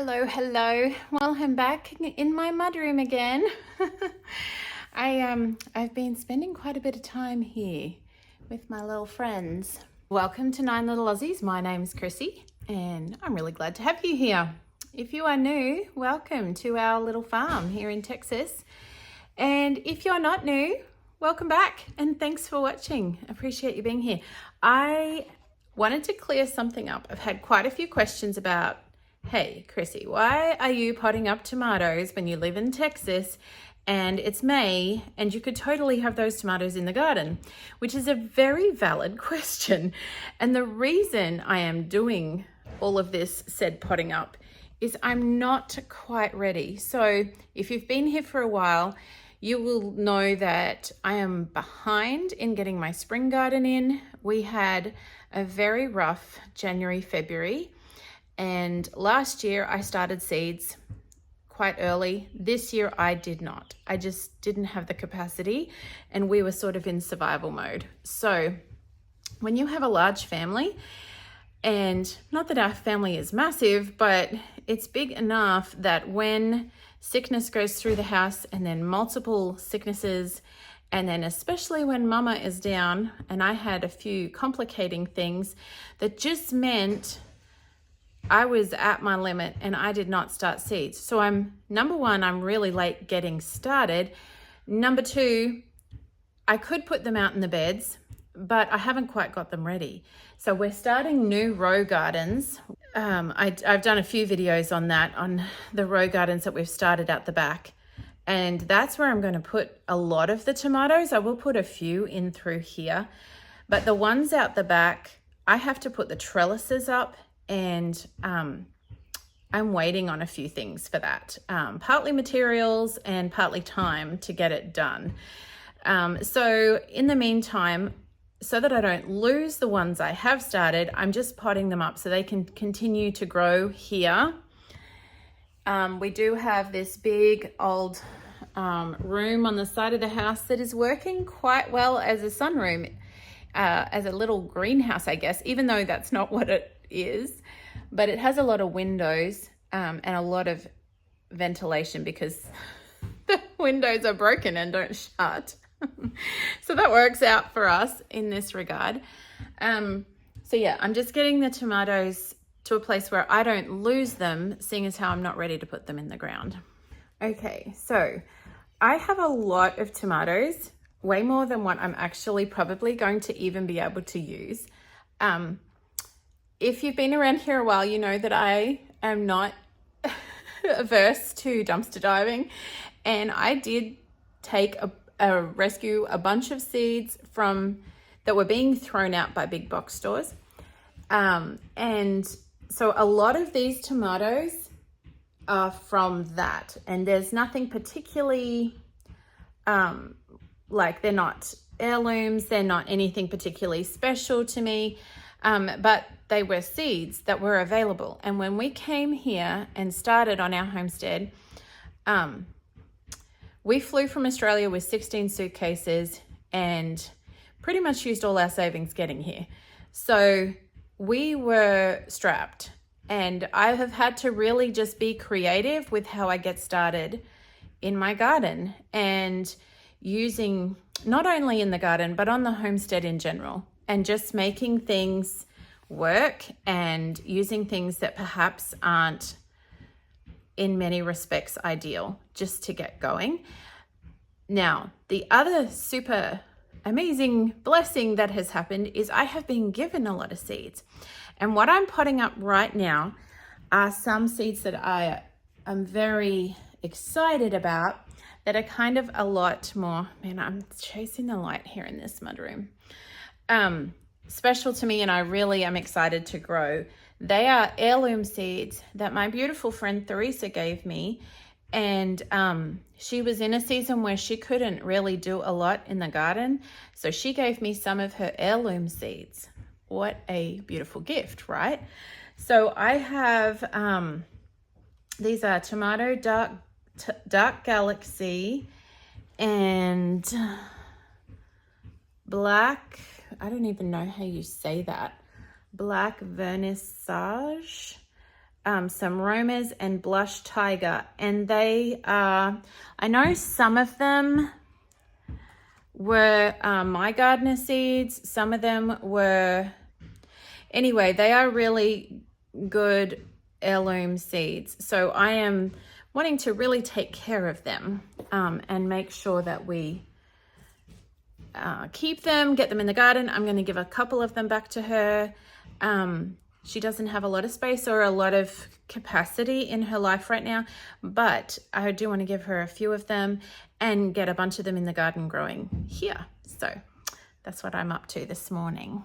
Hello, hello. Well, I'm back in my mudroom again. I've been spending quite a bit of time here with my little friends. Welcome to Nine Little Aussies. My name's Chrissy and I'm really glad to have you here. If you are new, welcome to our little farm here in Texas. And if you're not new, welcome back and thanks for watching. Appreciate you being here. I wanted to clear something up. I've had quite a few questions about, hey, Chrissy, why are you potting up tomatoes when you live in Texas and it's May and you could totally have those tomatoes in the garden? Which is a very valid question. And the reason I am doing all of this said potting up is I'm not quite ready. So if you've been here for a while, you will know that I am behind in getting my spring garden in. We had a very rough January, February. And last year I started seeds quite early. This year I did not. I just didn't have the capacity and we were sort of in survival mode. So when you have a large family, and not that our family is massive, but it's big enough that when sickness goes through the house and then multiple sicknesses, and then especially when mama is down, and I had a few complicating things that just meant I was at my limit and I did not start seeds. So number one, I'm really late getting started. Number two, I could put them out in the beds, but I haven't quite got them ready. So we're starting new row gardens. I've done a few videos on that, on the row gardens that we've started at the back. And that's where I'm going to put a lot of the tomatoes. I will put a few in through here, but the ones out the back, I have to put the trellises up. And I'm waiting on a few things for that, partly materials and partly time to get it done. So in the meantime, so that I don't lose the ones I have started, I'm just potting them up so they can continue to grow here. We do have this big old room on the side of the house that is working quite well as a sunroom, as a little greenhouse, I guess, even though that's not what it is, but it has a lot of windows and a lot of ventilation because the windows are broken and don't shut. So that works out for us in this regard. So yeah, I'm just getting the tomatoes to a place where I don't lose them, seeing as how I'm not ready to put them in the ground. Okay, so I have a lot of tomatoes, way more than what I'm actually probably going to even be able to use. If you've been around here a while, you know that I am not averse to dumpster diving. And I did take rescue a bunch of seeds that were being thrown out by big box stores. And so a lot of these tomatoes are from that. And there's nothing particularly, like they're not heirlooms, they're not anything particularly special to me. But they were seeds that were available. And when we came here and started on our homestead, we flew from Australia with 16 suitcases and pretty much used all our savings getting here. So we were strapped, and I have had to really just be creative with how I get started in my garden and using not only in the garden, but on the homestead in general, and just making things work and using things that perhaps aren't in many respects ideal just to get going. Now, the other super amazing blessing that has happened is I have been given a lot of seeds. And what I'm potting up right now are some seeds that I am very excited about that are kind of a lot more, man, I'm chasing the light here in this mudroom. Special to me, and I really am excited to grow. They are heirloom seeds that my beautiful friend Theresa gave me, and she was in a season where she couldn't really do a lot in the garden, so she gave me some of her heirloom seeds. What a beautiful gift, right? So I have these are tomato dark galaxy and black, I don't even know how you say that, black vernissage. some Romas and Blush Tiger, and they are, I know some of them were my gardener seeds, some of them were, anyway, they are really good heirloom seeds. So I am wanting to really take care of them and make sure that we keep them, get them in the garden. I'm going to give a couple of them back to her. She doesn't have a lot of space or a lot of capacity in her life right now, but I do want to give her a few of them and get a bunch of them in the garden growing here. So that's what I'm up to this morning.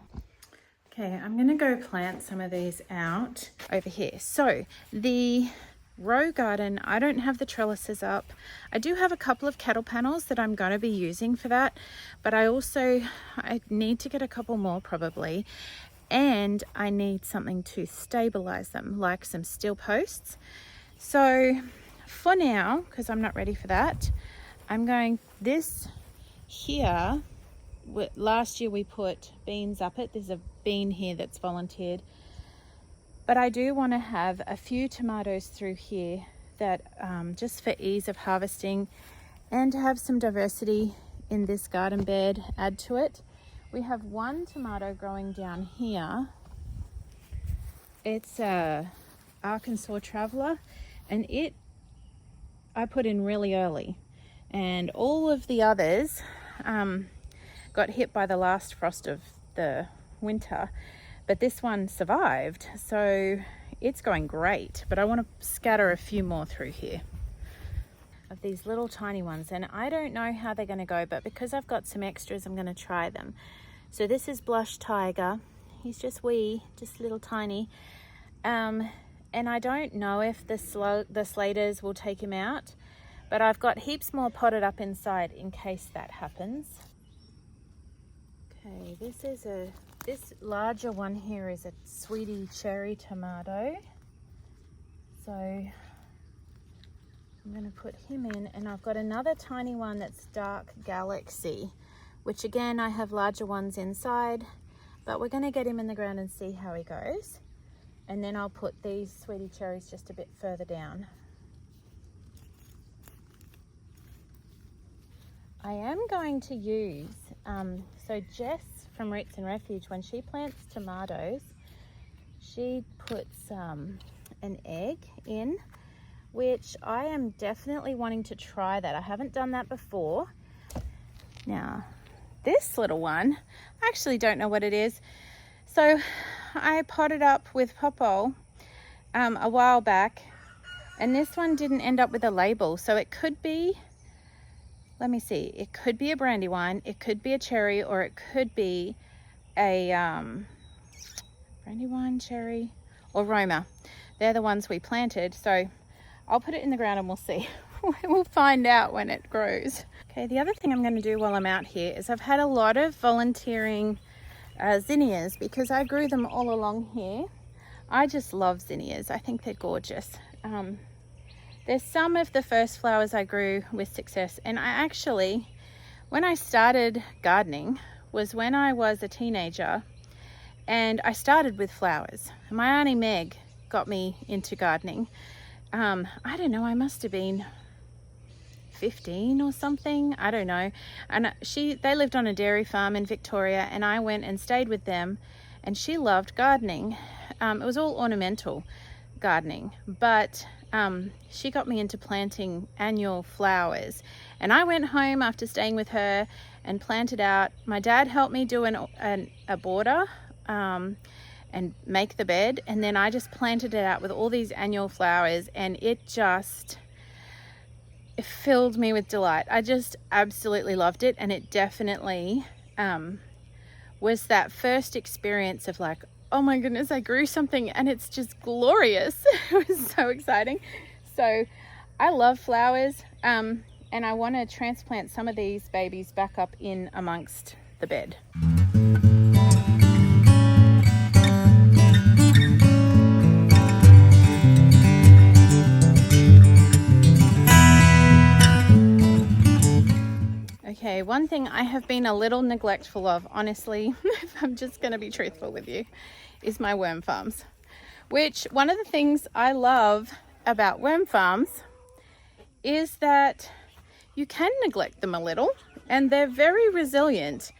Okay, I'm going to go plant some of these out over here. So the row garden, I don't have the trellises up. I do have a couple of cattle panels that I'm going to be using for that, but I need to get a couple more probably, and I need something to stabilize them, like some steel posts. So for now, because I'm not ready for that, I'm going this here. Last year we put beans up it. There's a bean here that's volunteered, but I do want to have a few tomatoes through here that just for ease of harvesting and to have some diversity in this garden bed, add to it. We have one tomato growing down here. It's a Arkansas Traveler, and I put in really early, and all of the others got hit by the last frost of the winter, but this one survived, so it's going great. But I want to scatter a few more through here of these little tiny ones, and I don't know how they're going to go, but because I've got some extras, I'm going to try them. So this is Blush Tiger. He's just wee, just little tiny, and I don't know if the Slaters will take him out, but I've got heaps more potted up inside in case that happens. Okay, this larger one here is a sweetie cherry tomato. So I'm going to put him in, and I've got another tiny one that's Dark Galaxy, which again, I have larger ones inside, but we're going to get him in the ground and see how he goes. And then I'll put these sweetie cherries just a bit further down. I am going to use, so Jess from Roots and Refuge, when she plants tomatoes, she puts an egg in, which I am definitely wanting to try that. I haven't done that before. Now, this little one, I actually don't know what it is. So I potted up with Popo a while back, and this one didn't end up with a label. So it could be, let me see, it could be a Brandywine, it could be a cherry, or it could be a Brandywine, cherry, or Roma. They're the ones we planted. So I'll put it in the ground and we'll see. We'll find out when it grows. Okay, the other thing I'm going to do while I'm out here is I've had a lot of volunteering zinnias, because I grew them all along here. I just love zinnias. I think they're gorgeous. There's some of the first flowers I grew with success, and I actually, when I started gardening was when I was a teenager, and I started with flowers. My Auntie Meg got me into gardening. I don't know, I must have been 15 or something, I don't know. And they lived on a dairy farm in Victoria, and I went and stayed with them, and she loved gardening. It was all ornamental gardening, but she got me into planting annual flowers, and I went home after staying with her and planted out. My dad helped me do a border and make the bed, and then I just planted it out with all these annual flowers, and it filled me with delight. I just absolutely loved it, and it definitely was that first experience of like, oh my goodness, I grew something and it's just glorious. It was so exciting. So I love flowers, and I want to transplant some of these babies back up in amongst the bed. Okay, one thing I have been a little neglectful of, honestly, if I'm just going to be truthful with you, is my worm farms. which one of the things I love about worm farms is that you can neglect them a little and they're very resilient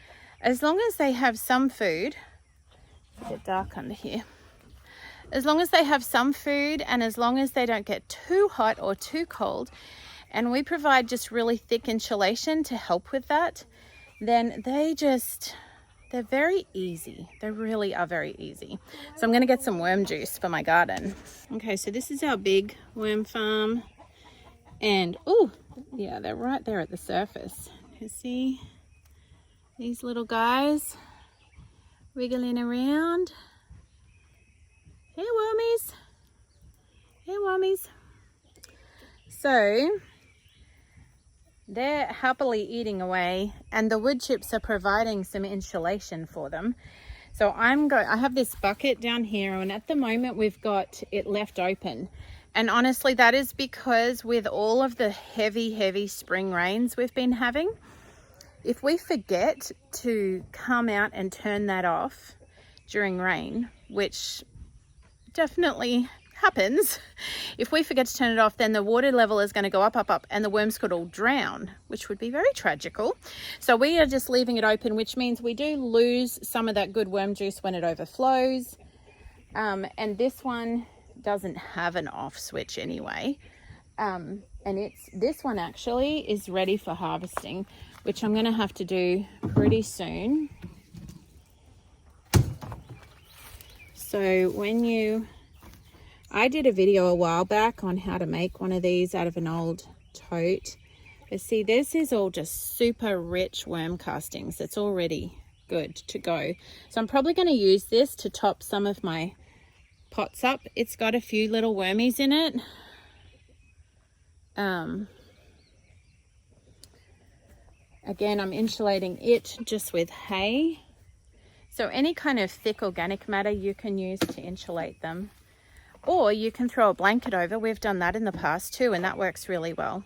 as long as they have some food. It's a bit dark under here. As long as they have some food and as long as they don't get too hot or too cold, and we provide just really thick insulation to help with that, then they're very easy. They really are very easy. So I'm going to get some worm juice for my garden. Okay, so this is our big worm farm. And, oh, yeah, they're right there at the surface. You see these little guys wiggling around. Hey, wormies. Hey, wormies. So they're happily eating away, and the wood chips are providing some insulation for them. So I have this bucket down here, and at the moment we've got it left open. And honestly, that is because with all of the heavy spring rains we've been having, if we forget to come out and turn that off during rain, which definitely happens, if we forget to turn it off, then the water level is going to go up, and the worms could all drown, which would be very tragical. So we are just leaving it open, which means we do lose some of that good worm juice when it overflows. And this one doesn't have an off switch anyway. And this one actually is ready for harvesting, which I'm going to have to do pretty soon. So I did a video a while back on how to make one of these out of an old tote. But see, this is all just super rich worm castings. It's already good to go. So I'm probably going to use this to top some of my pots up. It's got a few little wormies in it. Again, I'm insulating it just with hay. So any kind of thick organic matter you can use to insulate them. Or you can throw a blanket over. We've done that in the past too, and that works really well.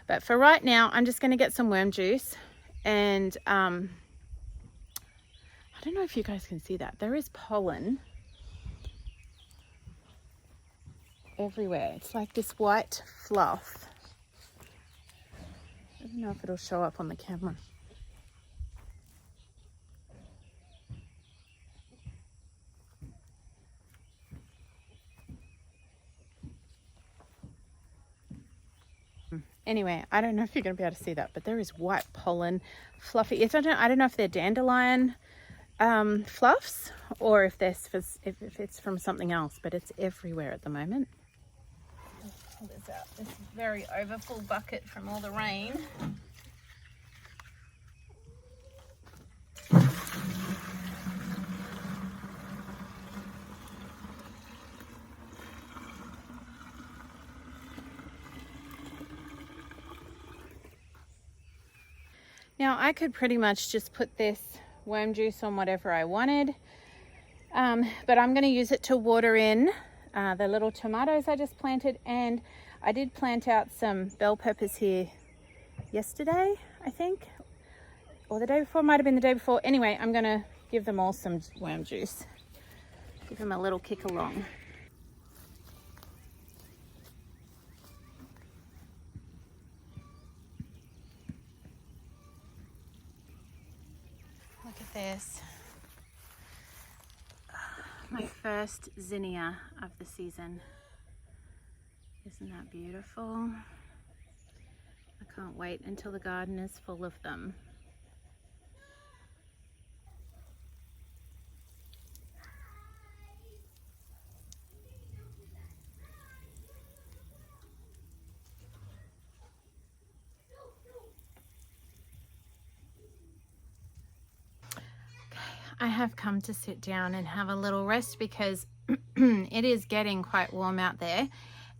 But for right now, I'm just going to get some worm juice. And I don't know if you guys can see that. There is pollen everywhere. It's like this white fluff. I don't know if it'll show up on the camera. Anyway, I don't know if you're going to be able to see that, but there is white pollen, fluffy. I don't know if they're dandelion fluffs or if it's from something else, but it's everywhere at the moment. Pull this out. This very overfull bucket from all the rain. Now I could pretty much just put this worm juice on whatever I wanted, but I'm going to use it to water in the little tomatoes I just planted, and I did plant out some bell peppers here yesterday, I think, or the day before. Might have been the day before. Anyway, I'm going to give them all some worm juice, give them a little kick along. Look at this. My first zinnia of the season. Isn't that beautiful? I can't wait until the garden is full of them. I have come to sit down and have a little rest because it is getting quite warm out there,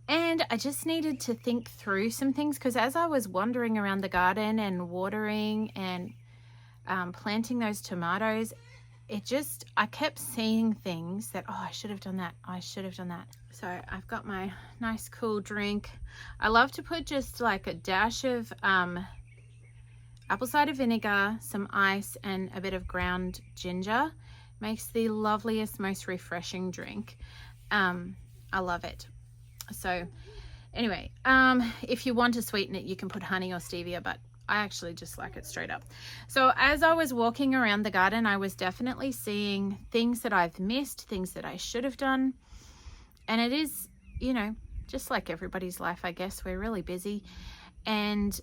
and I just needed to think through some things, because as I was wandering around the garden and watering and planting those tomatoes, I kept seeing things that, oh, I should have done that, I should have done that. So I've got my nice cool drink. I love to put just like a dash of apple cider vinegar, some ice, and a bit of ground ginger. Makes the loveliest, most refreshing drink. I love it. So anyway, if you want to sweeten it, you can put honey or stevia, but I actually just like it straight up. So as I was walking around the garden, I was definitely seeing things that I've missed, things that I should have done. And it is, you know, just like everybody's life, I guess, we're really busy. And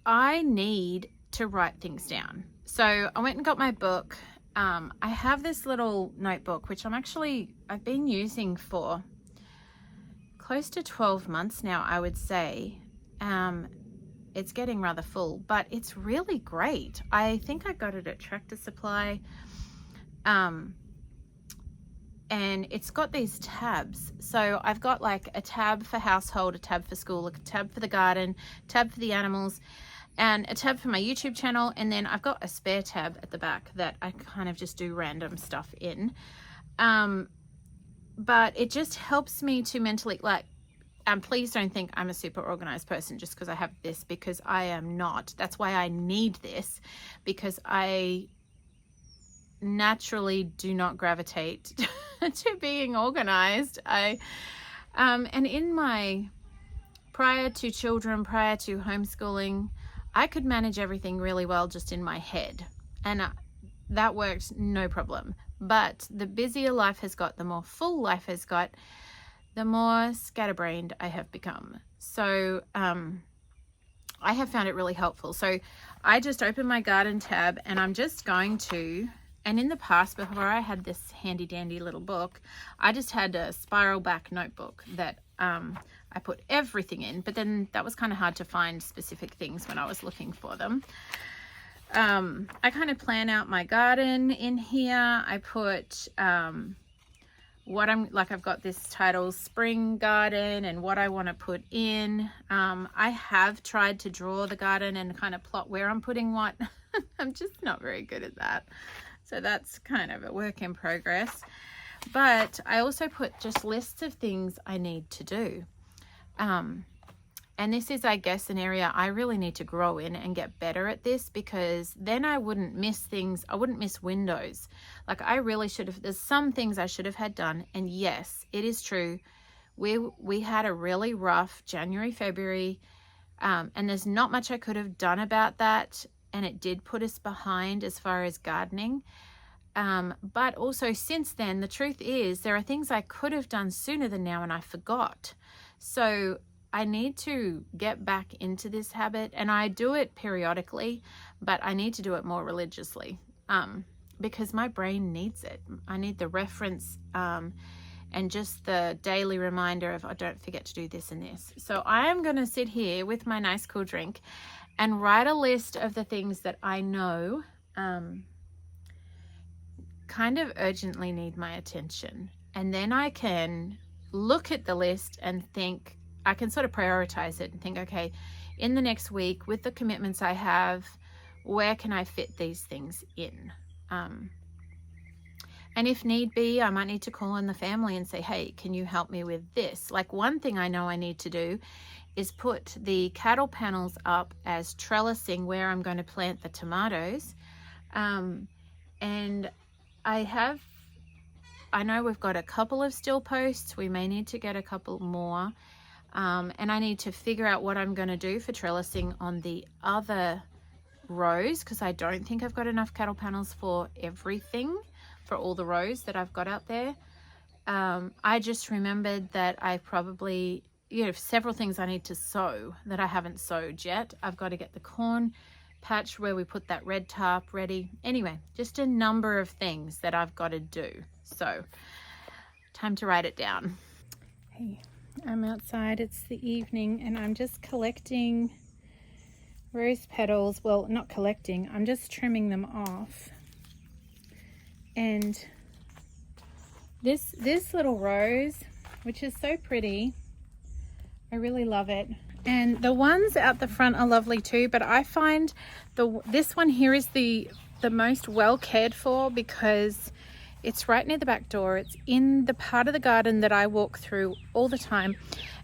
I need to write things down. So I went and got my book. I have this little notebook, which I've been using for close to 12 months now, I would say. It's getting rather full, but it's really great. I think I got it at Tractor Supply. And it's got these tabs. So I've got like a tab for household, a tab for school, a tab for the garden, a tab for the animals, and a tab for my YouTube channel. And then I've got a spare tab at the back that I kind of just do random stuff in. But it just helps me to mentally, like, and please don't think I'm a super organized person just because I have this, because I am not. That's why I need this, because I naturally do not gravitate to being organized. And in my, prior to children, prior to homeschooling, I could manage everything really well just in my head, and that worked no problem. But the busier life has got, the more full life has got, the more scatterbrained I have become. So I have found it really helpful. So I just opened my garden tab, and I'm just going to, and in the past, before I had this handy dandy little book, I just had a spiral back notebook that I put everything in, but then that was kind of hard to find specific things when I was looking for them. I kind of plan out my garden in here. I put what I'm like, I've got this title spring garden and what I want to put in. I have tried to draw the garden and kind of plot where I'm putting what. I'm just not very good at that. So that's kind of a work in progress. But I also put just lists of things I need to do. And this is, I guess, an area I really need to grow in and get better at this, because then I wouldn't miss things. I wouldn't miss windows. Like, I really should have, there's some things I should have had done. And yes, it is true. We had a really rough January, February, and there's not much I could have done about that. And it did put us behind as far as gardening. But also since then, the truth is there are things I could have done sooner than now and I forgot. So I need to get back into this habit, and I do it periodically, but I need to do it more religiously, because my brain needs it. I need the reference, and just the daily reminder of, oh, don't forget to do this and this. So I am going to sit here with my nice cool drink and write a list of the things that I know kind of urgently need my attention. And then I can look at the list and think, I can sort of prioritize it and think, okay, in the next week with the commitments I have, where can I fit these things in? And if need be, I might need to call in the family and say, hey, can you help me with this? Like, one thing I know I need to do is put the cattle panels up as trellising where I'm going to plant the tomatoes. And I know we've got a couple of steel posts. We may need to get a couple more. And I need to figure out what I'm going to do for trellising on the other rows, because I don't think I've got enough cattle panels for everything, for all the rows that I've got out there. I just remembered that I probably, several things I need to sow that I haven't sowed yet. I've got to get the corn patch where we put that red tarp ready. Anyway, just a number of things that I've got to do. So time to write it down. Hey, I'm outside. It's the evening and I'm just collecting rose petals. Well, not collecting, I'm just trimming them off. And this little rose, which is so pretty, I really love it. And the ones out the front are lovely too, but I find this one here is the most well cared for, because it's right near the back door. It's in the part of the garden that I walk through all the time.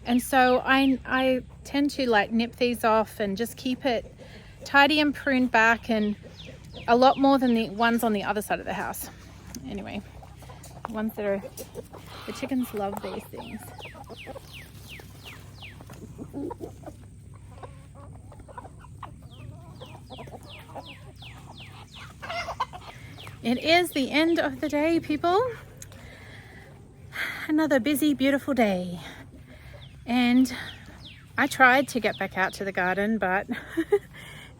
And so I tend to like nip these off and just keep it tidy and pruned back, and a lot more than the ones on the other side of the house. Anyway, ones that are, the chickens love these things. It is the end of the day, people. Another busy, beautiful day. And I tried to get back out to the garden, but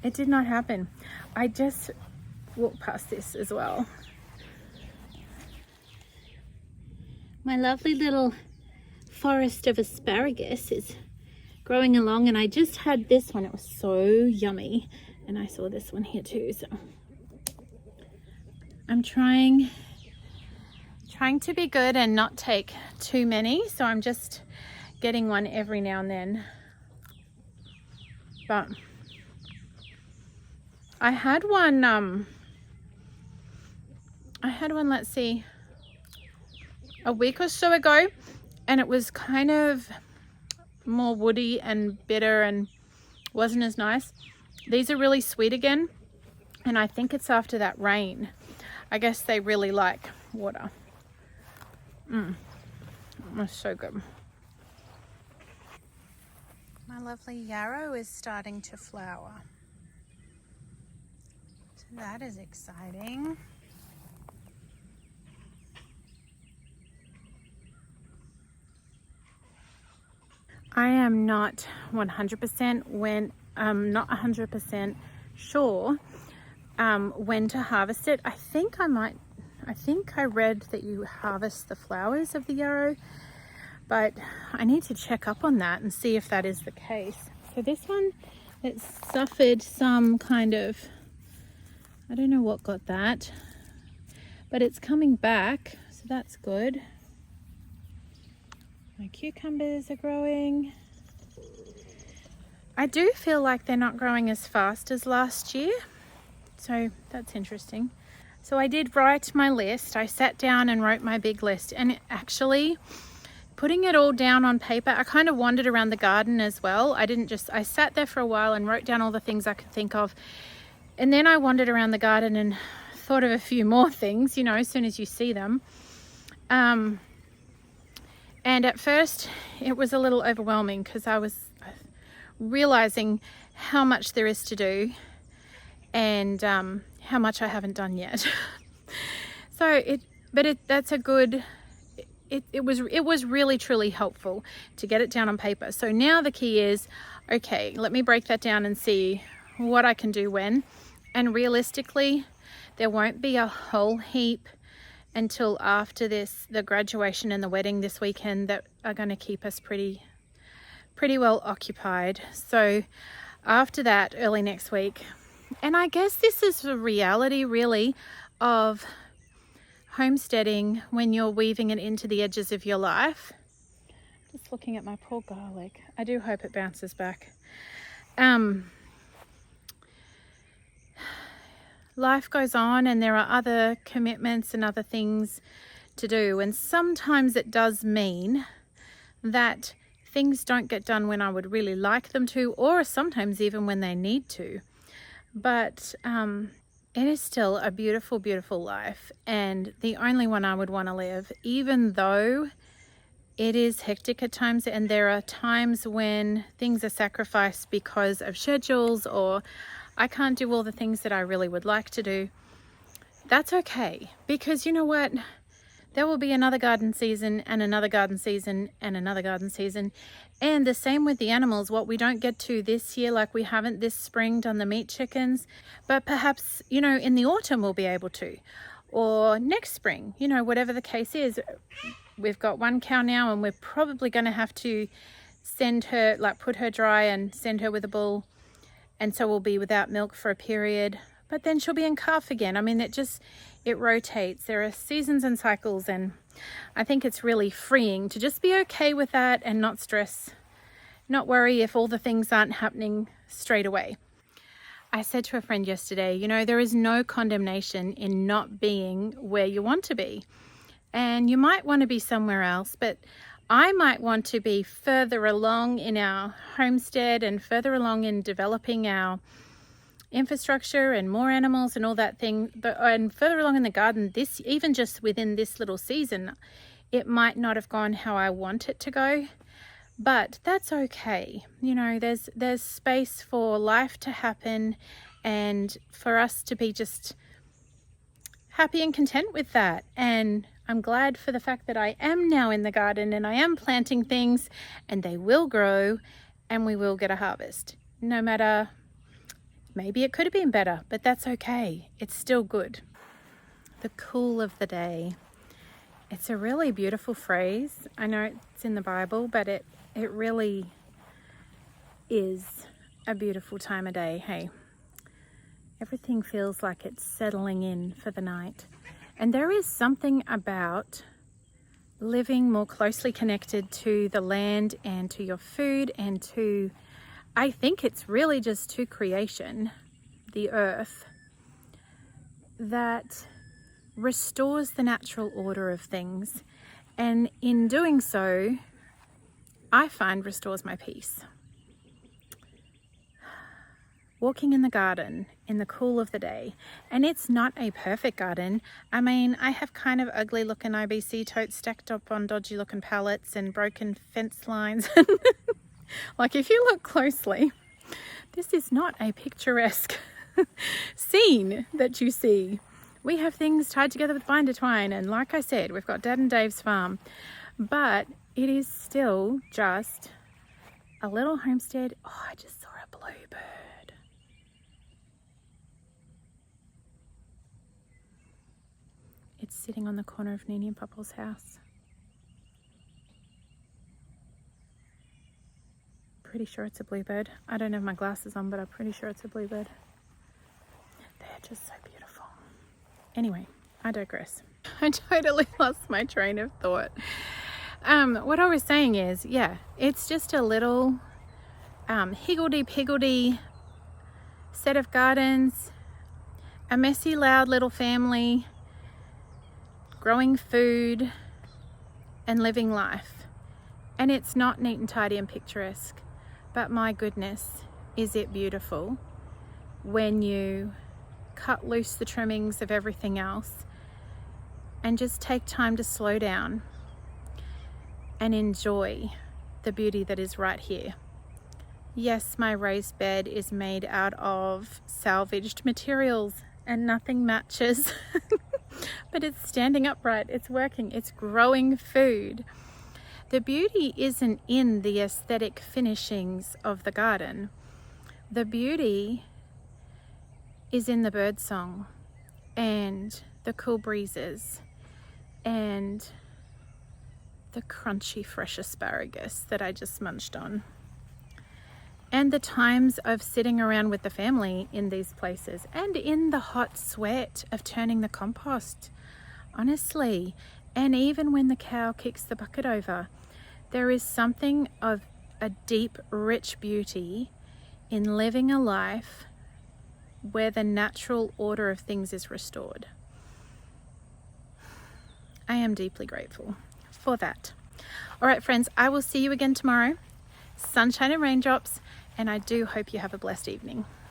it did not happen. I just walked past this as well. My lovely little forest of asparagus is growing along, and I just had this one. It was so yummy, and I saw this one here too, so I'm trying to be good and not take too many, so I'm just getting one every now and then. But I had one, let's see, a week or so ago, and it was kind of more woody and bitter and wasn't as nice. These are really sweet again, and I think it's after that rain. I guess they really like water. That's so good. My lovely yarrow is starting to flower. So that is exciting. I am not 100% sure when to harvest it. I think I read that you harvest the flowers of the yarrow, but I need to check up on that and see if that is the case. So this one, it suffered some kind of, I don't know what got that, but it's coming back, so that's good. My cucumbers are growing. I do feel like they're not growing as fast as last year, so that's interesting. So I did write my list. I sat down and wrote my big list, and actually putting it all down on paper, I kind of wandered around the garden as well. I sat there for a while and wrote down all the things I could think of, and then I wandered around the garden and thought of a few more things, you know, as soon as you see them. And at first it was a little overwhelming because I was realizing how much there is to do and how much I haven't done yet. It was really truly helpful to get it down on paper. So now the key is, okay, let me break that down and see what I can do when. And realistically, there won't be a whole heap until after the graduation and the wedding this weekend that are going to keep us pretty well occupied. So after that, early next week, and I guess this is the reality really of homesteading when you're weaving it into the edges of your life. Just looking at my poor garlic. I do hope it bounces back. Life goes on and there are other commitments and other things to do, and sometimes it does mean that things don't get done when I would really like them to, or sometimes even when they need to. But it is still a beautiful, beautiful life, and the only one I would want to live, even though it is hectic at times, and there are times when things are sacrificed because of schedules, or I can't do all the things that I really would like to do. That's okay, because you know what? There will be another garden season and another garden season and another garden season. And the same with the animals. What we don't get to this year, like we haven't this spring done the meat chickens, but perhaps, you know, in the autumn we'll be able to, or next spring, you know, whatever the case is. We've got one cow now, and we're probably going to have to send her, like put her dry and send her with a bull. And so we'll be without milk for a period, but then she'll be in calf again. I mean, it rotates. There are seasons and cycles, and I think it's really freeing to just be okay with that and not stress, not worry if all the things aren't happening straight away. I said to a friend yesterday, you know, there is no condemnation in not being where you want to be. And you might want to be somewhere else, but I might want to be further along in our homestead and further along in developing our infrastructure and more animals and all that thing, and further along in the garden, this, even just within this little season, it might not have gone how I want it to go, but that's okay. You know, there's space for life to happen and for us to be just happy and content with that. And I'm glad for the fact that I am now in the garden and I am planting things, and they will grow and we will get a harvest. No matter, maybe it could have been better, but that's okay. It's still good. The cool of the day. It's a really beautiful phrase. I know it's in the Bible, but it really is a beautiful time of day. Hey, everything feels like it's settling in for the night. And there is something about living more closely connected to the land and to your food and to, I think it's really just to creation, the earth, that restores the natural order of things, and in doing so, I find restores my peace. Walking in the garden in the cool of the day, and it's not a perfect garden. I mean, I have kind of ugly looking IBC totes stacked up on dodgy looking pallets and broken fence lines. Like, if you look closely, this is not a picturesque scene that you see. We have things tied together with binder twine, and like I said, we've got Dad and Dave's farm, but it is still just a little homestead. Oh, I just saw a bluebird. It's sitting on the corner of Nini and Papa's house. Pretty sure it's a bluebird. I don't have my glasses on, but I'm pretty sure it's a bluebird. They're just so beautiful. Anyway, I digress. I totally lost my train of thought. What I was saying is, yeah, it's just a little higgledy-piggledy set of gardens, a messy, loud little family, growing food and living life. And it's not neat and tidy and picturesque, but my goodness, is it beautiful when you cut loose the trimmings of everything else and just take time to slow down and enjoy the beauty that is right here. Yes, my raised bed is made out of salvaged materials and nothing matches, but it's standing upright, it's working, it's growing food. The beauty isn't in the aesthetic finishings of the garden. The beauty is in the bird song and the cool breezes and the crunchy fresh asparagus that I just munched on, and the times of sitting around with the family in these places, and in the hot sweat of turning the compost, honestly. And even when the cow kicks the bucket over, there is something of a deep, rich beauty in living a life where the natural order of things is restored. I am deeply grateful for that. All right, friends, I will see you again tomorrow. Sunshine and raindrops, and I do hope you have a blessed evening.